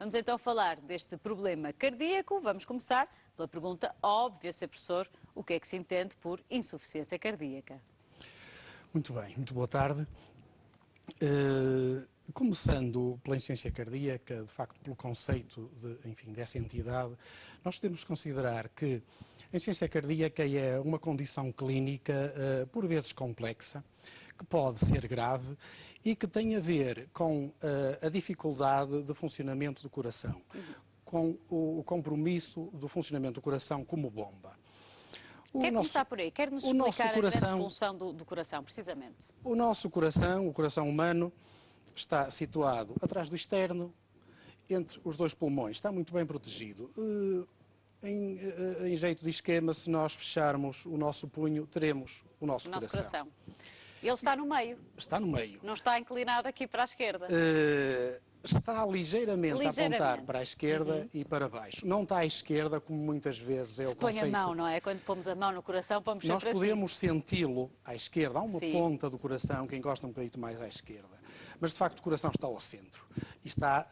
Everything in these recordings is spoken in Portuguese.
Vamos então falar deste problema cardíaco. Vamos começar pela pergunta óbvia, Sr. Professor, o que é que se entende por insuficiência cardíaca? Muito bem, muito boa tarde. Começando pela insuficiência cardíaca, de facto pelo conceito dessa entidade, nós temos que considerar que a insuficiência cardíaca é uma condição clínica, por vezes complexa, que pode ser grave e que tem a ver com a dificuldade de funcionamento do coração, com o compromisso do funcionamento do coração como bomba. Quer começar por aí? Quer-nos explicar a grande função do coração, precisamente? O nosso coração, o coração humano, está situado atrás do externo, entre os dois pulmões. Está muito bem protegido. Em jeito de esquema, se nós fecharmos o nosso punho, teremos o nosso coração. Ele está no meio. Está no meio. Não está inclinado aqui para a esquerda. Está ligeiramente a apontar para a esquerda e para baixo. Não está à esquerda, como muitas vezes é o conceito. Se põe a mão, não é? Quando pomos a mão no coração, pomos sempre assim. Nós podemos senti-lo à esquerda. Há uma ponta do coração que encosta um bocadinho mais à esquerda. Mas, de facto, o coração está ao centro. E está,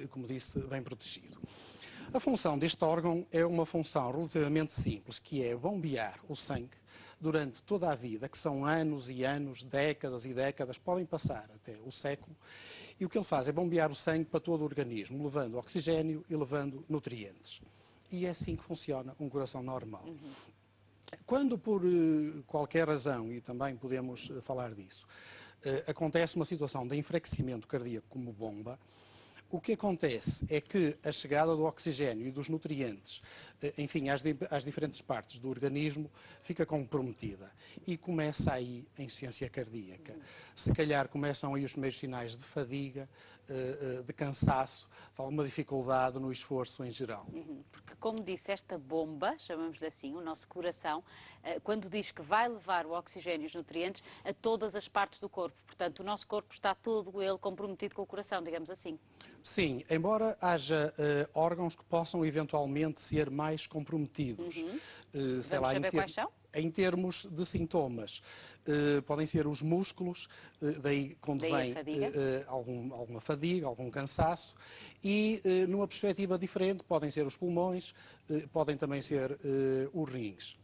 como disse, bem protegido. A função deste órgão é uma função relativamente simples, que é bombear o sangue durante toda a vida, que são anos e anos, décadas e décadas, podem passar até o século, e o que ele faz é bombear o sangue para todo o organismo, levando oxigênio e levando nutrientes. E é assim que funciona um coração normal. Quando, por qualquer razão, e também podemos falar disso, acontece uma situação de enfraquecimento cardíaco como bomba, o que acontece é que a chegada do oxigênio e dos nutrientes, às diferentes partes do organismo, fica comprometida. E começa aí a insuficiência cardíaca. Se calhar começam aí os primeiros sinais de fadiga, de cansaço, de alguma dificuldade no esforço em geral. Porque, como disse, esta bomba, chamamos-lhe assim, o nosso coração, quando diz que vai levar o oxigênio e os nutrientes a todas as partes do corpo. Portanto, o nosso corpo está todo ele comprometido com o coração, digamos assim. Sim, embora haja órgãos que possam eventualmente ser mais comprometidos. Vamos saber quais são? Em termos de sintomas, podem ser os músculos, daí quando vem alguma fadiga, algum cansaço, e numa perspectiva diferente podem ser os pulmões, podem também ser os rins.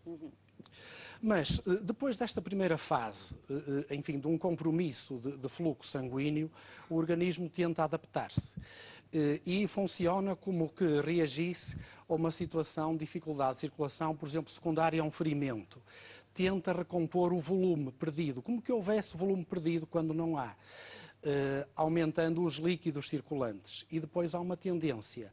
Mas, depois desta primeira fase, de um compromisso de fluxo sanguíneo, o organismo tenta adaptar-se e funciona como que reagisse a uma situação de dificuldade de circulação, por exemplo, secundária a um ferimento. Tenta recompor o volume perdido, como que houvesse volume perdido quando não há. Aumentando os líquidos circulantes. E depois há uma tendência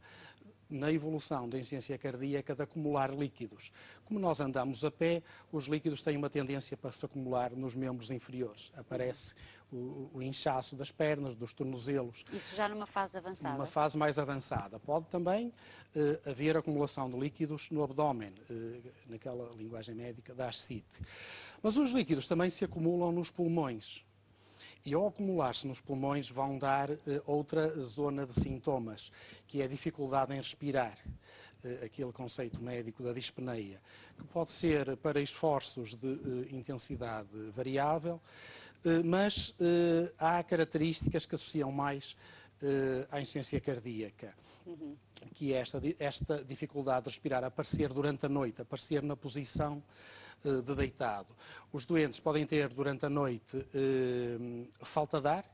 na evolução da insuficiência cardíaca de acumular líquidos. Como nós andamos a pé, os líquidos têm uma tendência para se acumular nos membros inferiores. Aparece o inchaço das pernas, dos tornozelos. Isso já numa fase avançada? Numa fase mais avançada. Pode também haver acumulação de líquidos no abdômen, naquela linguagem médica da ascite. Mas os líquidos também se acumulam nos pulmões. E ao acumular-se nos pulmões vão dar outra zona de sintomas, que é a dificuldade em respirar, aquele conceito médico da dispneia, que pode ser para esforços de intensidade variável, mas há características que associam mais à insuficiência cardíaca, que é esta dificuldade de respirar, aparecer durante a noite, aparecer na posição de deitado. Os doentes podem ter durante a noite falta de ar,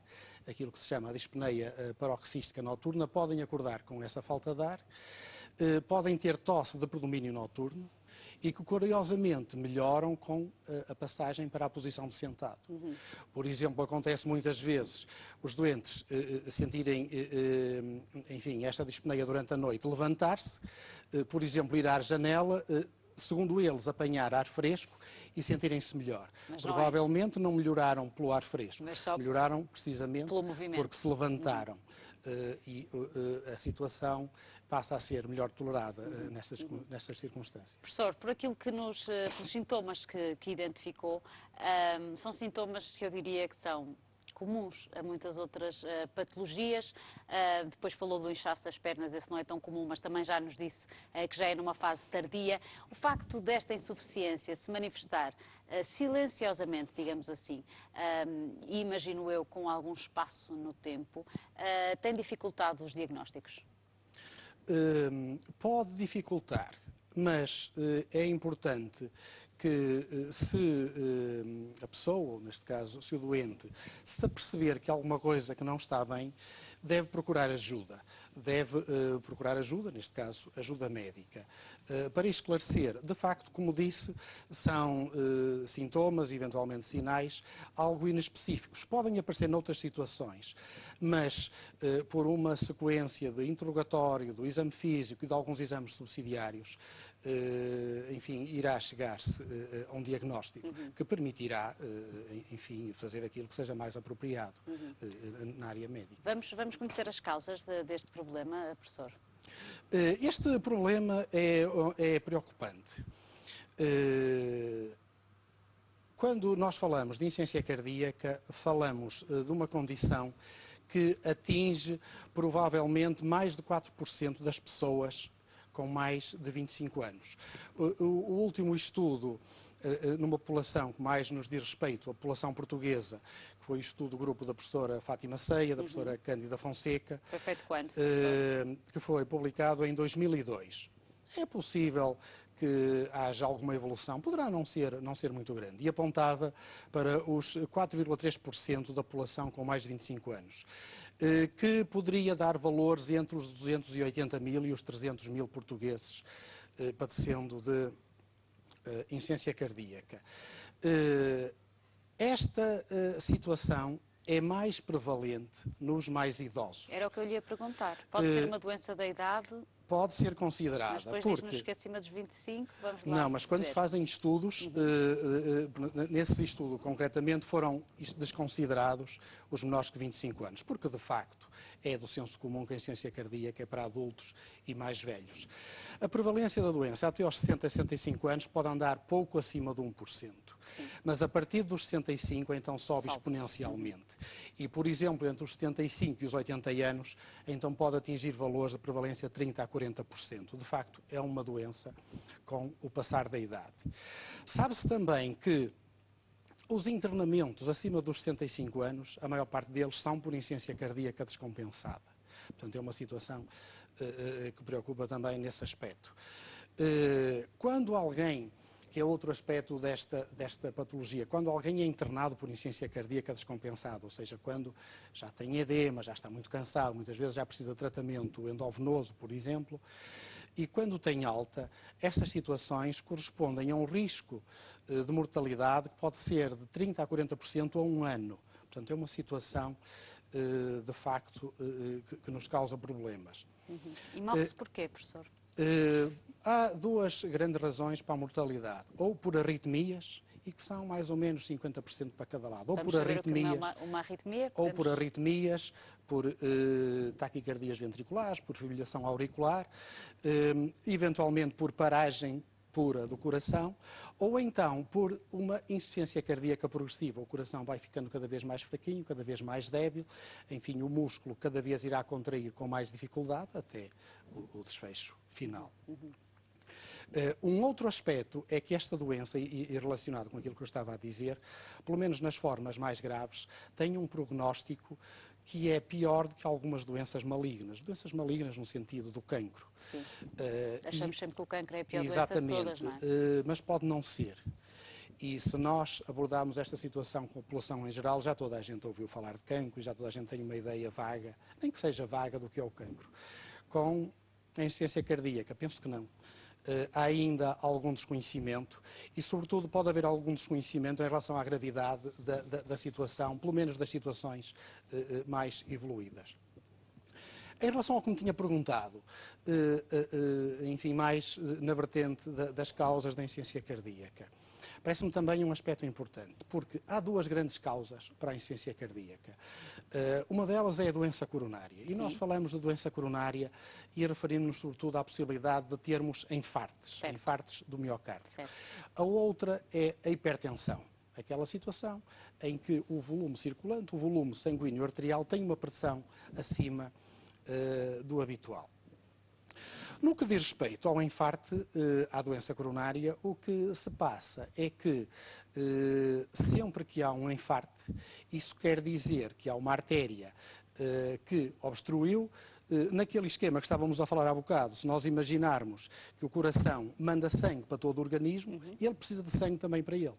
aquilo que se chama a dispneia paroxística noturna, podem acordar com essa falta de ar, podem ter tosse de predomínio noturno e que curiosamente melhoram com a passagem para a posição de sentado. Por exemplo, acontece muitas vezes os doentes sentirem, esta dispneia durante a noite, levantar-se, por exemplo, ir à janela, segundo eles, apanhar ar fresco e sentirem-se melhor. Provavelmente não melhoraram pelo ar fresco, melhoraram precisamente porque se levantaram. E a situação passa a ser melhor tolerada nestas circunstâncias. Professor, por aquilo que pelos sintomas que identificou, são sintomas que eu diria que são comuns a muitas outras patologias. Depois falou do inchaço das pernas, esse não é tão comum, mas também já nos disse que já é numa fase tardia. O facto desta insuficiência se manifestar silenciosamente, digamos assim, e imagino eu com algum espaço no tempo, tem dificultado os diagnósticos? pode dificultar, mas é importante que se a pessoa, neste caso, se o doente, se aperceber que alguma coisa que não está bem, deve procurar ajuda. Deve procurar ajuda, neste caso, ajuda médica, para esclarecer. De facto, como disse, são sintomas, eventualmente sinais, algo inespecíficos. Podem aparecer noutras situações, mas por uma sequência de interrogatório, do exame físico e de alguns exames subsidiários, enfim, irá chegar-se a um diagnóstico que permitirá, enfim, fazer aquilo que seja mais apropriado na área médica. Vamos conhecer as causas deste problema, professor? Este problema é preocupante. Quando nós falamos de insuficiência cardíaca, falamos de uma condição que atinge provavelmente mais de 4% das pessoas com mais de 25 anos. O último estudo numa população que mais nos diz respeito, a população portuguesa, que foi o estudo do grupo da professora Fátima Ceia, da professora Cândida Fonseca. Foi feito quando, professor? Que foi publicado em 2002. É possível que haja alguma evolução, poderá não ser muito grande, e apontava para os 4,3% da população com mais de 25 anos, que poderia dar valores entre os 280 mil e os 300 mil portugueses padecendo de insuficiência cardíaca. Esta situação é mais prevalente nos mais idosos. Era o que eu lhe ia perguntar. Pode ser uma doença da idade? Pode ser considerada. Mas depois diz-nos que acima dos 25, vamos lá. Não, mas quando se fazem estudos, nesse estudo concretamente foram desconsiderados os menores que 25 anos, porque de facto é do senso comum que a insuficiência cardíaca é para adultos e mais velhos. A prevalência da doença até aos 60 a 65 anos pode andar pouco acima de 1%. Mas a partir dos 65, então sobe exponencialmente. E, por exemplo, entre os 75 e os 80 anos, então pode atingir valores de prevalência de 30% a 40%. De facto, é uma doença com o passar da idade. Sabe-se também que os internamentos acima dos 65 anos, a maior parte deles são por insuficiência cardíaca descompensada. Portanto, é uma situação que preocupa também nesse aspecto. Quando alguém, que é outro aspecto desta patologia, quando alguém é internado por insuficiência cardíaca descompensada, ou seja, quando já tem edema, já está muito cansado, muitas vezes já precisa de tratamento endovenoso, por exemplo, e quando tem alta, estas situações correspondem a um risco de mortalidade que pode ser de 30% a 40% a um ano. Portanto, é uma situação, de facto, que nos causa problemas. E morre-se porquê, professor? Há duas grandes razões para a mortalidade. Ou por arritmias, e que são mais ou menos 50% para cada lado. Ou Vamos por saber arritmias, o que é uma arritmia? ou por arritmias, por taquicardias ventriculares, por fibrilação auricular, eventualmente por paragem pura do coração, ou então por uma insuficiência cardíaca progressiva. O coração vai ficando cada vez mais fraquinho, cada vez mais débil, enfim, o músculo cada vez irá contrair com mais dificuldade até o desfecho final. Um outro aspecto é que esta doença, e relacionado com aquilo que eu estava a dizer, pelo menos nas formas mais graves, tem um prognóstico que é pior do que algumas doenças malignas. Doenças malignas no sentido do cancro. Sim. Achamos sempre que o cancro é a pior exatamente, doença de todas, não é? Mas pode não ser. E se nós abordarmos esta situação com a população em geral, já toda a gente ouviu falar de cancro e já toda a gente tem uma ideia vaga, nem que seja vaga, do que é o cancro. Com a insuficiência cardíaca, penso que não. Há ainda algum desconhecimento e, sobretudo, pode haver algum desconhecimento em relação à gravidade da situação, pelo menos das situações mais evoluídas. Em relação ao que me tinha perguntado, enfim, mais na vertente das causas da insuficiência cardíaca, parece-me também um aspecto importante, porque há duas grandes causas para a insuficiência cardíaca. Uma delas é a doença coronária. E nós falamos de doença coronária e referimos-nos sobretudo à possibilidade de termos infartos, infartos do miocárdio. Certo. A outra é a hipertensão, aquela situação em que o volume circulante, o volume sanguíneo arterial tem uma pressão acima do habitual. No que diz respeito ao infarto, à doença coronária, o que se passa é que sempre que há um infarto, isso quer dizer que há uma artéria que obstruiu, naquele esquema que estávamos a falar há bocado, se nós imaginarmos que o coração manda sangue para todo o organismo, ele precisa de sangue também para ele.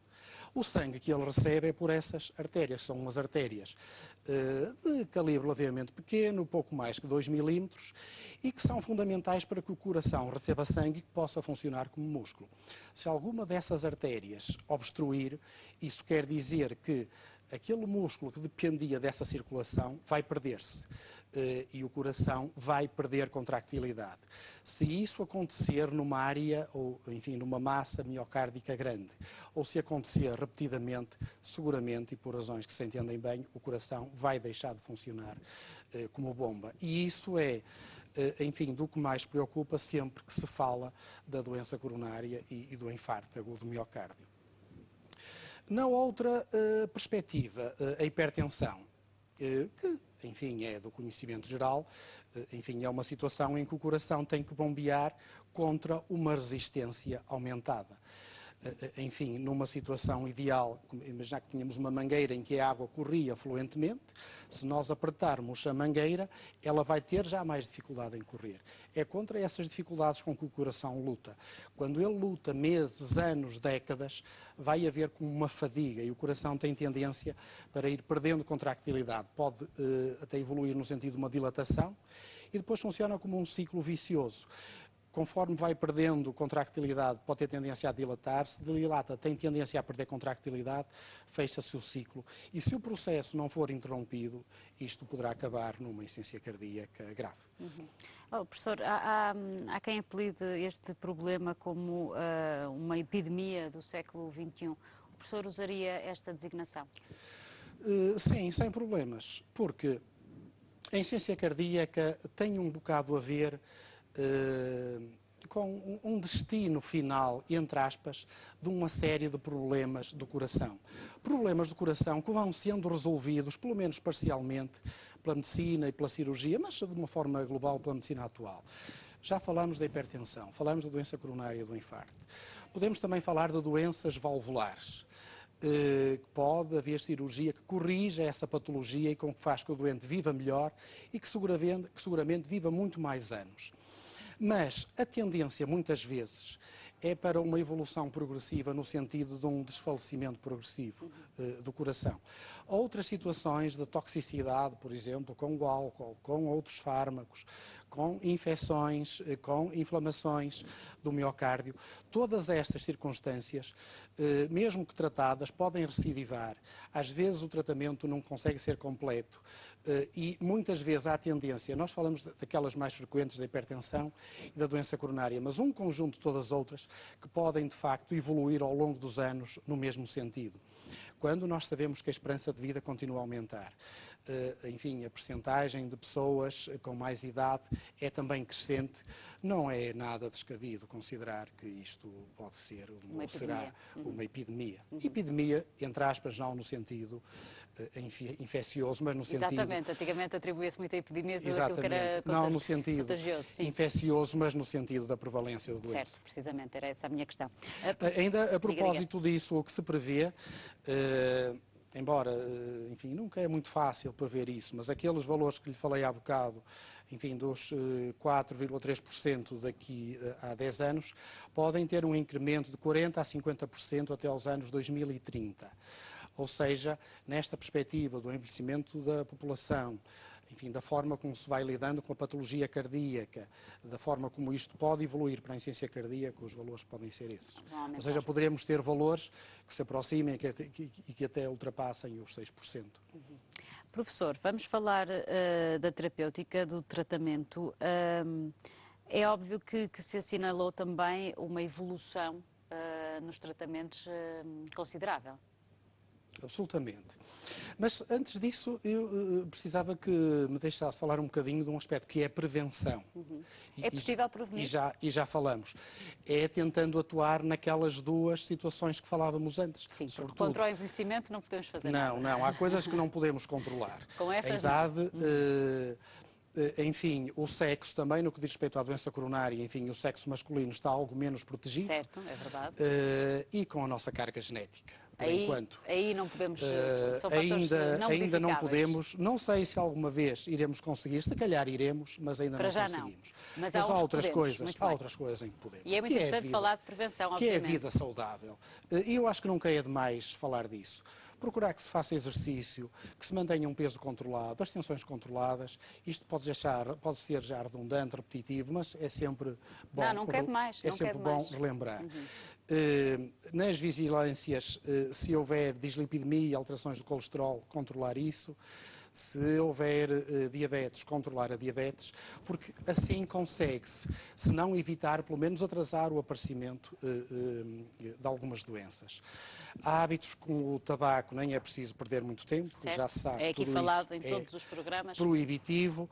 O sangue que ele recebe é por essas artérias, são umas artérias de calibre relativamente pequeno, pouco mais que 2 milímetros, e que são fundamentais para que o coração receba sangue e que possa funcionar como músculo. Se alguma dessas artérias obstruir, isso quer dizer que aquele músculo que dependia dessa circulação vai perder-se. E o coração vai perder contractilidade. Se isso acontecer numa área, ou enfim, numa massa miocárdica grande, ou se acontecer repetidamente, seguramente, e por razões que se entendem bem, o coração vai deixar de funcionar como bomba. E isso é, enfim, do que mais preocupa sempre que se fala da doença coronária e do infarto agudo do miocárdio. Na outra perspectiva, a hipertensão, que, enfim, é do conhecimento geral, enfim, é uma situação em que o coração tem que bombear contra uma resistência aumentada. Enfim, numa situação ideal, imaginar que tínhamos uma mangueira em que a água corria fluentemente, se nós apertarmos a mangueira, ela vai ter já mais dificuldade em correr. É contra essas dificuldades com que o coração luta. Quando ele luta meses, anos, décadas, vai haver como uma fadiga e o coração tem tendência para ir perdendo contractilidade. Pode até evoluir no sentido de uma dilatação e depois funciona como um ciclo vicioso. Conforme vai perdendo contractilidade, pode ter tendência a dilatar-se, dilata, tem tendência a perder contractilidade, fecha-se o ciclo. E se o processo não for interrompido, isto poderá acabar numa insuficiência cardíaca grave. Oh, professor, há quem apelide este problema como uma epidemia do século XXI. O professor usaria esta designação? Sim, sem problemas, porque a insuficiência cardíaca tem um bocado a ver com um destino final, entre aspas, de uma série de problemas do coração. Problemas do coração que vão sendo resolvidos, pelo menos parcialmente, pela medicina e pela cirurgia, mas de uma forma global pela medicina atual. Já falamos da hipertensão, falamos da doença coronária do infarto. Podemos também falar de doenças valvulares. Pode haver cirurgia que corrija essa patologia e com que faz que o doente viva melhor e que seguramente viva muito mais anos. Mas a tendência, muitas vezes, é para uma evolução progressiva no sentido de um desfalecimento progressivo do coração. Outras situações de toxicidade, por exemplo, com o álcool, com outros fármacos, com infecções, com inflamações do miocárdio, todas estas circunstâncias, mesmo que tratadas, podem recidivar. Às vezes o tratamento não consegue ser completo e muitas vezes há tendência, nós falamos daquelas mais frequentes da hipertensão e da doença coronária, mas um conjunto de todas as outras que podem de facto evoluir ao longo dos anos no mesmo sentido. Quando nós sabemos que a esperança de vida continua a aumentar, enfim, a percentagem de pessoas com mais idade é também crescente, não é nada descabido considerar que isto pode ser ou será uma epidemia. Epidemia, entre aspas, não no sentido infeccioso, mas no sentido... Exatamente, antigamente atribuía-se muito a epidemias Exatamente, aquilo que era não no sentido contagioso. Sim. Infeccioso, mas no sentido da prevalência da doença. Certo, precisamente, era essa a minha questão. Ainda a propósito disso, o que se prevê, embora, enfim, nunca é muito fácil prever isso, mas aqueles valores que lhe falei há bocado, enfim, dos 4,3% daqui a 10 anos, podem ter um incremento de 40% a 50% até aos anos 2030. Ou seja, nesta perspectiva do envelhecimento da população, enfim, da forma como se vai lidando com a patologia cardíaca, da forma como isto pode evoluir para a insuficiência cardíaca, os valores podem ser esses. Ou seja, poderemos ter valores que se aproximem e que até ultrapassem os 6%. Professor, vamos falar da terapêutica, do tratamento. É óbvio que se assinalou também uma evolução nos tratamentos considerável. Absolutamente. Mas antes disso, eu precisava que me deixasse falar um bocadinho de um aspecto que é a prevenção. É possível prevenir? E já falamos. É tentando atuar naquelas duas situações que falávamos antes. Sim, sobretudo. Contra o envelhecimento não podemos fazer nada. Não. Há coisas que não podemos controlar. Com essas a idade... enfim, o sexo também, no que diz respeito à doença coronária, enfim, o sexo masculino está algo menos protegido. Certo, é verdade. E com a nossa carga genética. por enquanto. Aí não podemos, são fatores ainda não modificáveis. podemos, não sei se alguma vez iremos conseguir, se calhar iremos, mas ainda Para não já não. conseguimos. Mas Mas há há uns que outras podemos, coisas, muito há bem. outras coisas em que podemos. E é muito importante falar de prevenção, que é a obviamente. vida saudável. E eu acho que nunca é demais falar disso. Procurar que se faça exercício, que se mantenha um peso controlado, as tensões controladas. Isto pode ser já redundante, repetitivo, mas é sempre bom, Não quer demais, é não sempre quer bom demais. relembrar. Nas vigilâncias, se houver dislipidemia, alterações do colesterol, controlar isso. Se houver diabetes, controlar a diabetes, porque assim consegue-se, se não evitar, pelo menos atrasar o aparecimento de algumas doenças. Há hábitos como o tabaco, nem é preciso perder muito tempo, Certo. já se sabe É aqui tudo falado isso em todos os programas. proibitivo,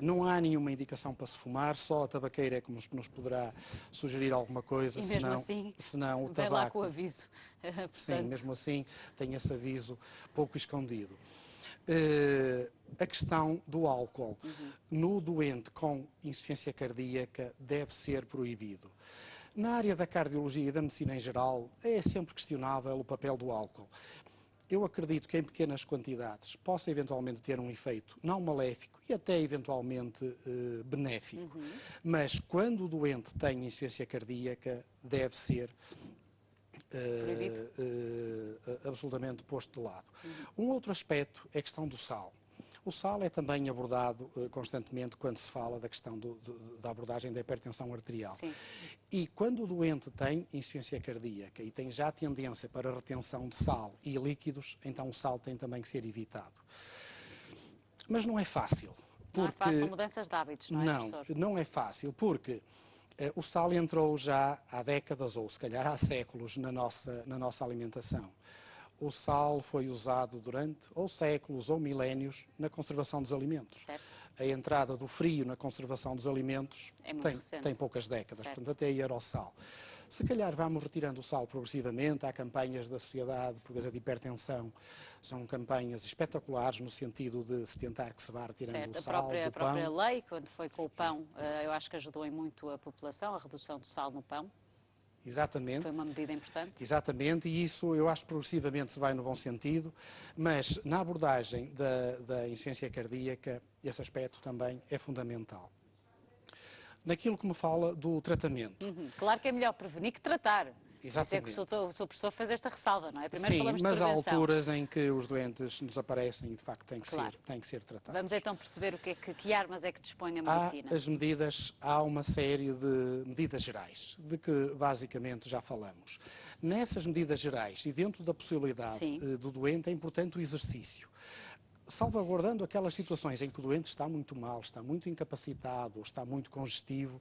não há nenhuma indicação para se fumar, só a tabaqueira é que nos poderá sugerir alguma coisa, E mesmo assim, senão o vem lá com o tabaco. aviso. Sim, Portanto, mesmo assim tem esse aviso pouco escondido. A questão do álcool no doente com insuficiência cardíaca deve ser proibido. Na área da cardiologia e da medicina em geral, é sempre questionável o papel do álcool. Eu acredito que em pequenas quantidades possa eventualmente ter um efeito não maléfico e até eventualmente benéfico. Mas quando o doente tem insuficiência cardíaca, deve ser absolutamente posto de lado. Um outro aspecto é a questão do sal. O sal é também abordado constantemente quando se fala da questão da abordagem da hipertensão arterial. Sim. E quando o doente tem insuficiência cardíaca e tem já tendência para retenção de sal e líquidos, então o sal tem também que ser evitado. Mas não é fácil. não é fácil mudanças de hábitos, não é, professor? Não é fácil, porque o sal entrou já há décadas, ou se calhar há séculos, na nossa alimentação. O sal foi usado durante ou séculos ou milénios na conservação dos alimentos. Certo. A entrada do frio na conservação dos alimentos É muito recente. tem poucas décadas, Certo. portanto até aí era o sal. Se calhar vamos retirando o sal progressivamente, há campanhas da Sociedade Portuguesa de Hipertensão, são campanhas espetaculares no sentido de se tentar que se vá retirando Certo. o sal do A própria pão. lei, quando foi com o pão, eu acho que ajudou em muito a população, a redução do sal no pão. Exatamente. Foi uma medida importante. Exatamente, e isso eu acho que progressivamente se vai no bom sentido, mas na abordagem da insuficiência cardíaca, esse aspecto também é fundamental. Naquilo que me fala do tratamento. Claro que é melhor prevenir que tratar. Exatamente. Isso é que o seu professor fez esta ressalva, não é? Primeiro Sim, falamos de mas há prevenção. alturas em que os doentes nos aparecem e de facto têm Claro. que ser tratados. Vamos então perceber que armas é que dispõe a Há medicina. há uma série de medidas gerais, de que basicamente já falamos. Nessas medidas gerais e dentro da possibilidade Sim. do doente, é importante o exercício. Salvaguardando aquelas situações em que o doente está muito mal, está muito incapacitado ou está muito congestivo,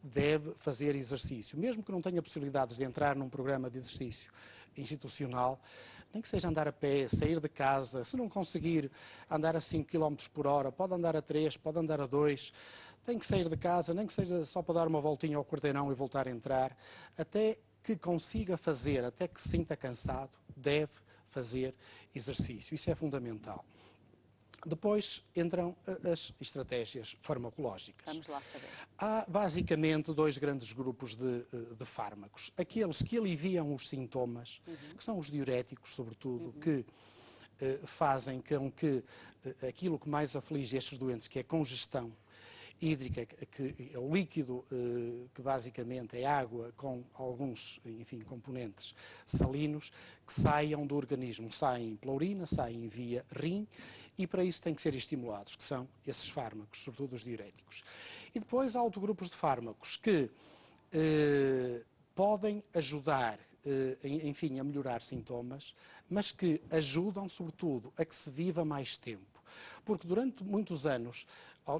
deve fazer exercício. Mesmo que não tenha possibilidades de entrar num programa de exercício institucional, nem que seja andar a pé, sair de casa, se não conseguir andar a 5 km por hora, pode andar a 3, pode andar a 2, tem que sair de casa, nem que seja só para dar uma voltinha ao quarteirão e voltar a entrar, até que consiga fazer, até que se sinta cansado, deve fazer exercício. Isso é fundamental. Depois entram as estratégias farmacológicas. Vamos lá saber. Há basicamente dois grandes grupos de fármacos. Aqueles que aliviam os sintomas, que são os diuréticos, sobretudo, que fazem com que aquilo que mais aflige estes doentes, que é a congestão hídrica, que é o líquido, que basicamente é água com alguns, enfim, componentes salinos, que saiam do organismo. Saem pela urina, saem via rim, e para isso têm que ser estimulados, que são esses fármacos, sobretudo os diuréticos. E depois há outros grupos de fármacos que podem ajudar, enfim, a melhorar sintomas, mas que ajudam, sobretudo, a que se viva mais tempo. Porque durante muitos anos,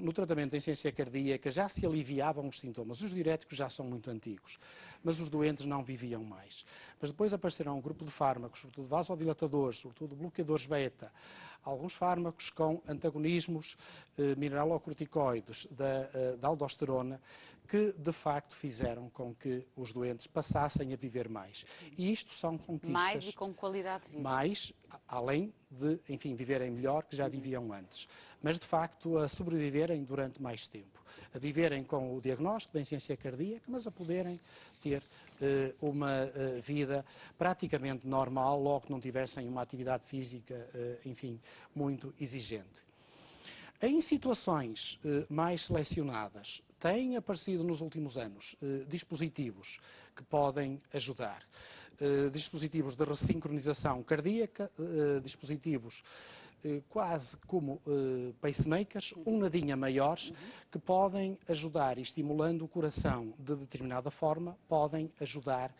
no tratamento da insuficiência cardíaca, já se aliviavam os sintomas. Os diuréticos já são muito antigos, mas os doentes não viviam mais. Mas depois apareceram um grupo de fármacos, sobretudo vasodilatadores, sobretudo bloqueadores beta, alguns fármacos com antagonismos mineralocorticoides da aldosterona, que de facto fizeram com que os doentes passassem a viver mais. E isto são conquistas. Mais e com qualidade de vida. Mais, além de, enfim, viverem melhor que já viviam antes. Mas, de facto, a sobreviverem durante mais tempo. A viverem com o diagnóstico da insuficiência cardíaca, mas a poderem ter uma vida praticamente normal, logo que não tivessem uma atividade física, enfim, muito exigente. Em situações mais selecionadas, têm aparecido nos últimos anos dispositivos que podem ajudar. Dispositivos de ressincronização cardíaca, dispositivos quase como pacemakers, um nadinha maiores, que podem ajudar, e estimulando o coração de determinada forma, podem ajudar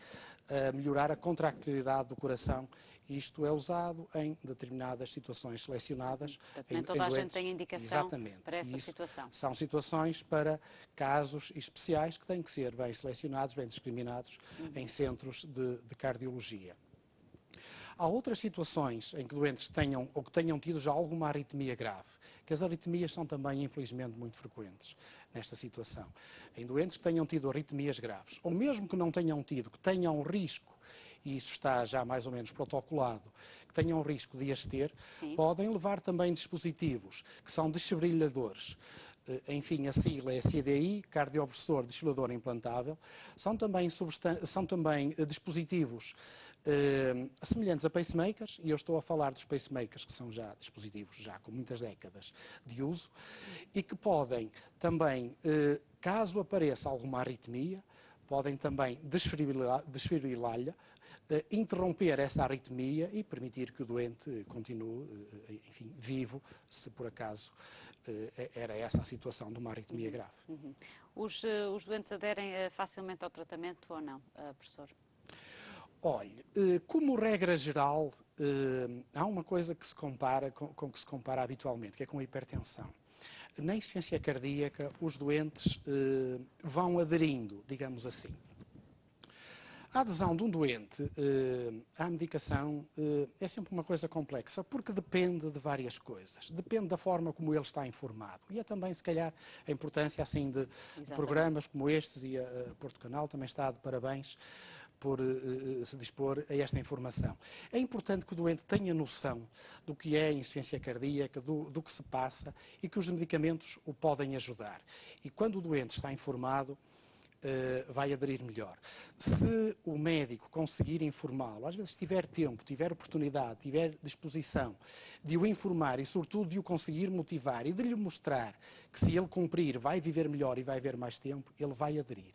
a melhorar a contractilidade do coração. Isto é usado em determinadas situações selecionadas. Portanto, nem toda a gente tem indicação exatamente, para essa situação. São situações para casos especiais que têm que ser bem selecionados, bem discriminados em centros de cardiologia. Há outras situações em que doentes tenham ou que tenham tido já alguma arritmia grave, que as arritmias são também, infelizmente, muito frequentes nesta situação. Em doentes que tenham tido arritmias graves, ou mesmo que não tenham tido, que tenham risco, e isso está já mais ou menos protocolado, que tenham risco de as ter, Sim. podem levar também dispositivos que são desfibrilhadores. Enfim, a sigla é CDI, cardioversor desfibrilador implantável. São também dispositivos semelhantes a pacemakers, e eu estou a falar dos pacemakers, que são já dispositivos já com muitas décadas de uso, e que podem também, caso apareça alguma arritmia, podem também desfibrilar-lhe, interromper essa arritmia e permitir que o doente continue, enfim, vivo, se por acaso era essa a situação de uma arritmia grave. Os doentes aderem facilmente ao tratamento ou não, professor? Olhe, como regra geral, há uma coisa que se compara com que se compara habitualmente, que é com a hipertensão. Na insuficiência cardíaca, os doentes vão aderindo, digamos assim. A adesão de um doente à medicação é sempre uma coisa complexa, porque depende de várias coisas. Depende da forma como ele está informado. E é também, se calhar, a importância assim de programas como estes, e a Porto Canal também está de parabéns por se dispor a esta informação. É importante que o doente tenha noção do que é a insuficiência cardíaca, do que se passa, e que os medicamentos o podem ajudar. E quando o doente está informado, vai aderir melhor. Se o médico conseguir informá-lo, às vezes tiver tempo, tiver oportunidade, tiver disposição de o informar e, sobretudo, de o conseguir motivar e de lhe mostrar que, se ele cumprir, vai viver melhor e vai viver mais tempo, ele vai aderir.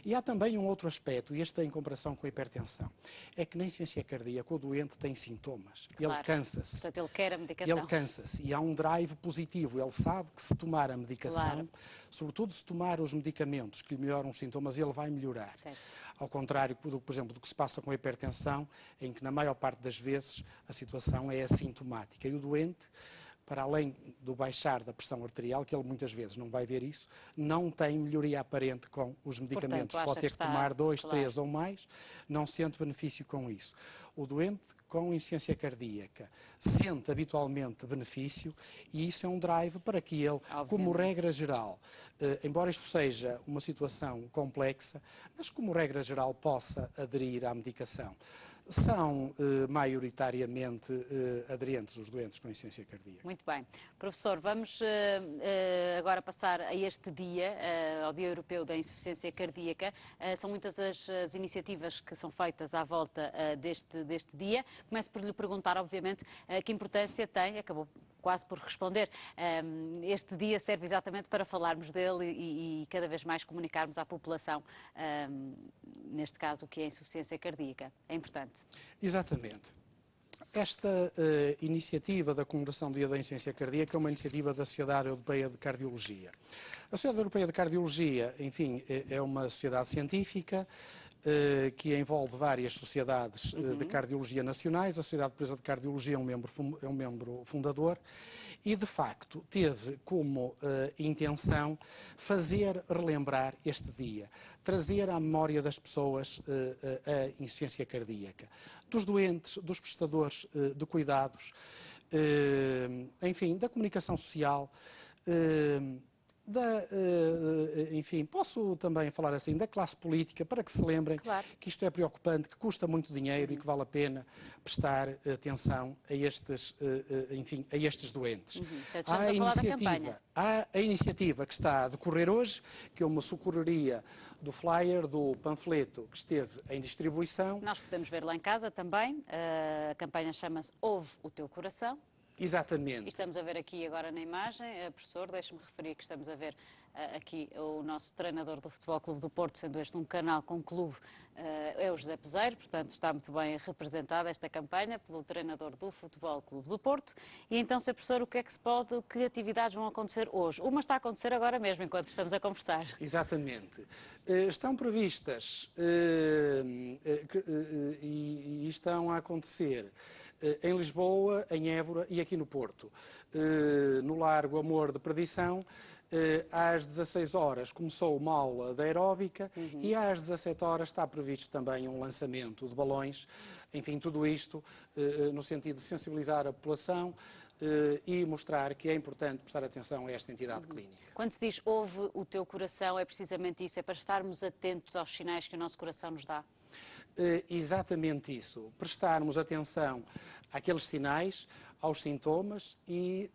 E há também um outro aspecto, e este em comparação com a hipertensão, é que na insuficiência cardíaca o doente tem sintomas, claro. Ele cansa-se. Portanto, ele quer a medicação. Ele cansa-se e há um drive positivo, ele sabe que se tomar a medicação, claro. sobretudo se tomar os medicamentos que lhe melhoram os sintomas, ele vai melhorar. Certo. Ao contrário, por exemplo, do que se passa com a hipertensão, em que na maior parte das vezes a situação é assintomática e o doente, para além do baixar da pressão arterial, que ele muitas vezes não vai ver isso, não tem melhoria aparente com os medicamentos. Portanto, pode ter que tomar 2, claro. 3 ou mais, não sente benefício com isso. O doente com insuficiência cardíaca sente habitualmente benefício e isso é um drive para que ele, Obviamente. como regra geral, embora isto seja uma situação complexa, mas como regra geral possa aderir à medicação. São maioritariamente aderentes os doentes com insuficiência cardíaca. Muito bem. Professor, vamos agora passar a este dia, ao Dia Europeu da Insuficiência Cardíaca. São muitas as iniciativas que são feitas à volta deste dia. Começo por lhe perguntar, obviamente, que importância tem, acabou quase por responder. Este dia serve exatamente para falarmos dele e cada vez mais comunicarmos à população, neste caso, o que é a insuficiência cardíaca. É importante. Exatamente. Esta iniciativa da comemoração do Dia da Insuficiência Cardíaca é uma iniciativa da Sociedade Europeia de Cardiologia. A Sociedade Europeia de Cardiologia, enfim, é uma sociedade científica que envolve várias sociedades de cardiologia nacionais. A Sociedade Portuguesa de Cardiologia é um membro fundador e, de facto, teve como intenção fazer relembrar este dia, trazer à memória das pessoas a insuficiência cardíaca, dos doentes, dos prestadores de cuidados, enfim, da comunicação social, enfim, posso também falar assim, da classe política, para que se lembrem Claro. que isto é preocupante, que custa muito dinheiro e que vale a pena prestar atenção a estes, enfim, a estes doentes. Portanto, estamos a falar da campanha. Há a iniciativa que está a decorrer hoje, que é uma socorreria do flyer, do panfleto que esteve em distribuição. Nós podemos ver lá em casa também. A campanha chama-se Ouve o Teu Coração. Exatamente. E estamos a ver aqui agora na imagem, professor, deixe-me referir que estamos a ver aqui o nosso treinador do Futebol Clube do Porto, sendo este um canal com clube, é o José Peseiro, portanto está muito bem representada esta campanha pelo treinador do Futebol Clube do Porto. E então, Sr. Professor, que atividades vão acontecer hoje? Uma está a acontecer agora mesmo, enquanto estamos a conversar. Exatamente. Estão previstas e estão a acontecer em Lisboa, em Évora e aqui no Porto. No Largo Amor de Perdição, às 16 horas começou uma aula de aeróbica e às 17 horas está previsto também um lançamento de balões. Enfim, tudo isto no sentido de sensibilizar a população e mostrar que é importante prestar atenção a esta entidade clínica. Quando se diz ouve o teu coração, é precisamente isso, é para estarmos atentos aos sinais que o nosso coração nos dá? Exatamente isso, prestarmos atenção àqueles sinais, aos sintomas e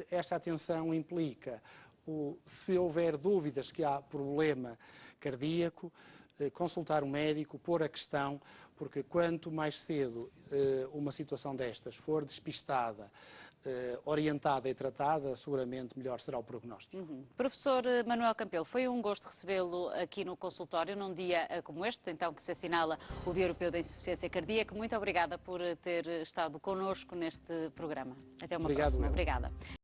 esta atenção implica, se houver dúvidas que há problema cardíaco, consultar um médico, pôr a questão, porque quanto mais cedo uma situação destas for despistada, orientada e tratada, seguramente melhor será o prognóstico. Professor Manuel Campelo, foi um gosto recebê-lo aqui no consultório num dia como este, então que se assinala o Dia Europeu da Insuficiência Cardíaca. Muito obrigada por ter estado connosco neste programa. Até uma próxima. Obrigada.